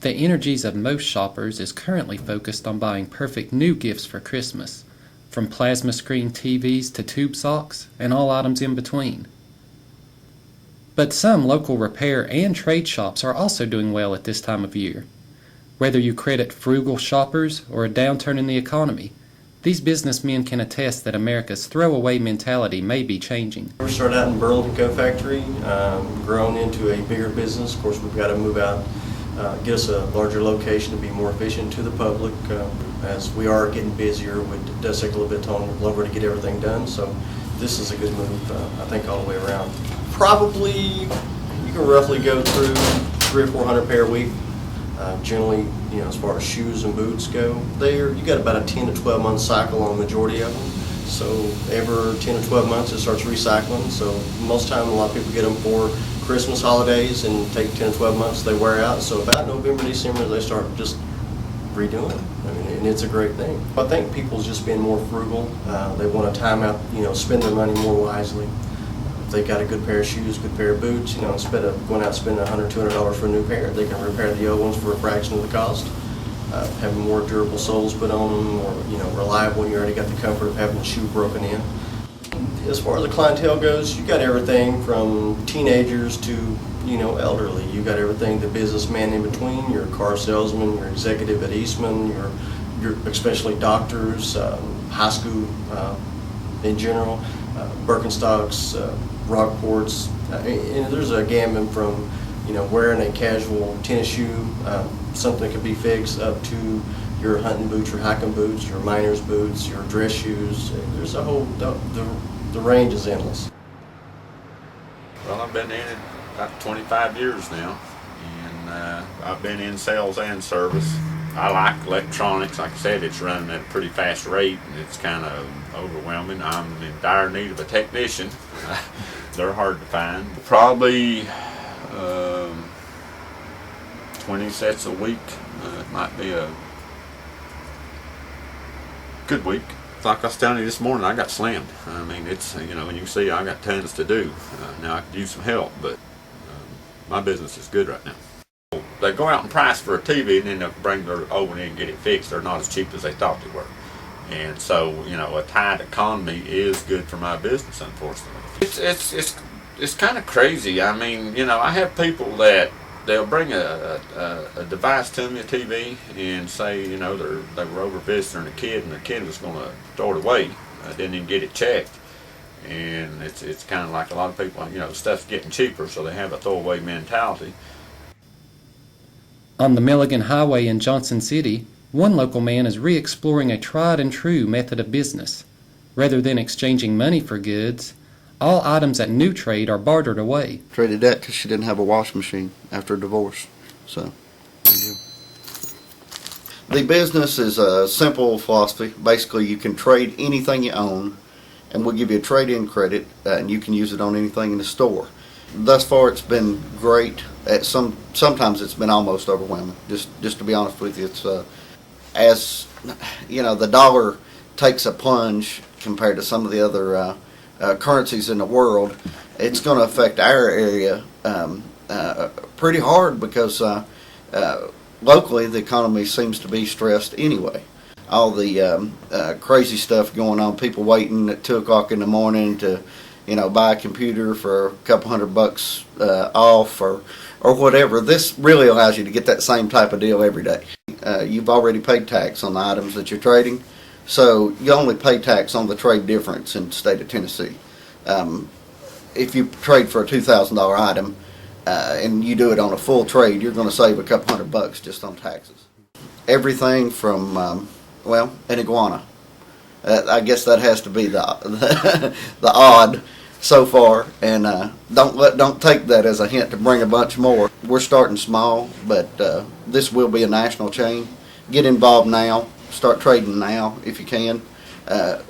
The energies of most shoppers is currently focused on buying perfect new gifts for Christmas, from plasma screen TVs to tube socks and all items in between. But some local repair and trade shops are also doing well at this time of year. Whether you credit frugal shoppers or a downturn in the economy, these businessmen can attest that America's throwaway mentality may be changing. We started out in Burlington Coat Factory, grown into a bigger business. Of course, we've got to move out, get us a larger location to be more efficient to the public. As we are getting busier, it does take a little bit longer to get everything done. So this is a good move, I think, all the way around. Probably you can roughly go through 300 or 400 pair a week. Generally, as far as shoes and boots go, you got about a 10 to 12 month cycle on the majority of them. So every 10 to 12 months it starts recycling. So most time a lot of people get them for Christmas holidays and take 10 to 12 months, they wear out. So about November, December, they start just redoing it. I mean, and it's a great thing. I think people's just being more frugal. They want to time out, spend their money more wisely. If they got a good pair of shoes, good pair of boots, instead of going out and spending $100, $200 for a new pair, they can repair the old ones for a fraction of the cost. Having more durable soles put on them, more reliable when you already got the comfort of having the shoe broken in. As far as the clientele goes, you got everything from teenagers to elderly. You got everything, the businessman in between, your car salesman, your executive at Eastman, your especially doctors, high school in general, Birkenstocks, Rockports, and there's a gamut from wearing a casual tennis shoe, something that could be fixed, up to your hunting boots, your hiking boots, your miner's boots, your dress shoes. There's a whole the range is endless. Well, I've been in it about 25 years now, and I've been in sales and service. I like electronics. Like I said, it's running at a pretty fast rate, and it's kind of overwhelming. I'm in dire need of a technician. They're hard to find. Probably 20 sets a week. It might be a good week. Like I was telling you this morning, I got slammed. I mean, it's, when you see I got tons to do. Now I could use some help, but my business is good right now. They go out and price for a TV, and then they'll bring their old one in and get it fixed. They're not as cheap as they thought they were. And so, a tight economy is good for my business, unfortunately. It's kind of crazy. I mean, I have people that they'll bring a device to me, a TV, and say, they were over visiting a kid, and the kid was going to throw it away. Didn't even get it checked. And it's kind of like a lot of people, stuff's getting cheaper, so they have a throwaway mentality. On the Milligan Highway in Johnson City, one local man is re-exploring a tried and true method of business. Rather than exchanging money for goods, all items at New Trade are bartered away. Traded that because she didn't have a washing machine after a divorce. So, there you go. The business is a simple philosophy. Basically, you can trade anything you own, and we'll give you a trade-in credit, and you can use it on anything in the store. Thus far, it's been great. Sometimes it's been almost overwhelming. Just to be honest with you, it's as the dollar takes a plunge compared to some of the other currencies in the world. It's going to affect our area pretty hard because locally the economy seems to be stressed anyway. All the crazy stuff going on, people waiting at 2 o'clock in the morning to buy a computer for a couple $100 off or whatever. This really allows you to get that same type of deal every day. You've already paid tax on the items that you're trading, so you only pay tax on the trade difference in the state of Tennessee. If you trade for a $2,000 item and you do it on a full trade, you're going to save a couple $100 just on taxes. Everything from an iguana. I guess that has to be the odd so far, and don't take that as a hint to bring a bunch more. We're starting small, but this will be a national chain. Get involved now. Start trading now if you can.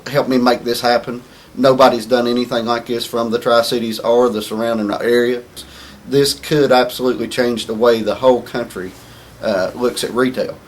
Help me make this happen. Nobody's done anything like this from the Tri-Cities or the surrounding area. This could absolutely change the way the whole country looks at retail.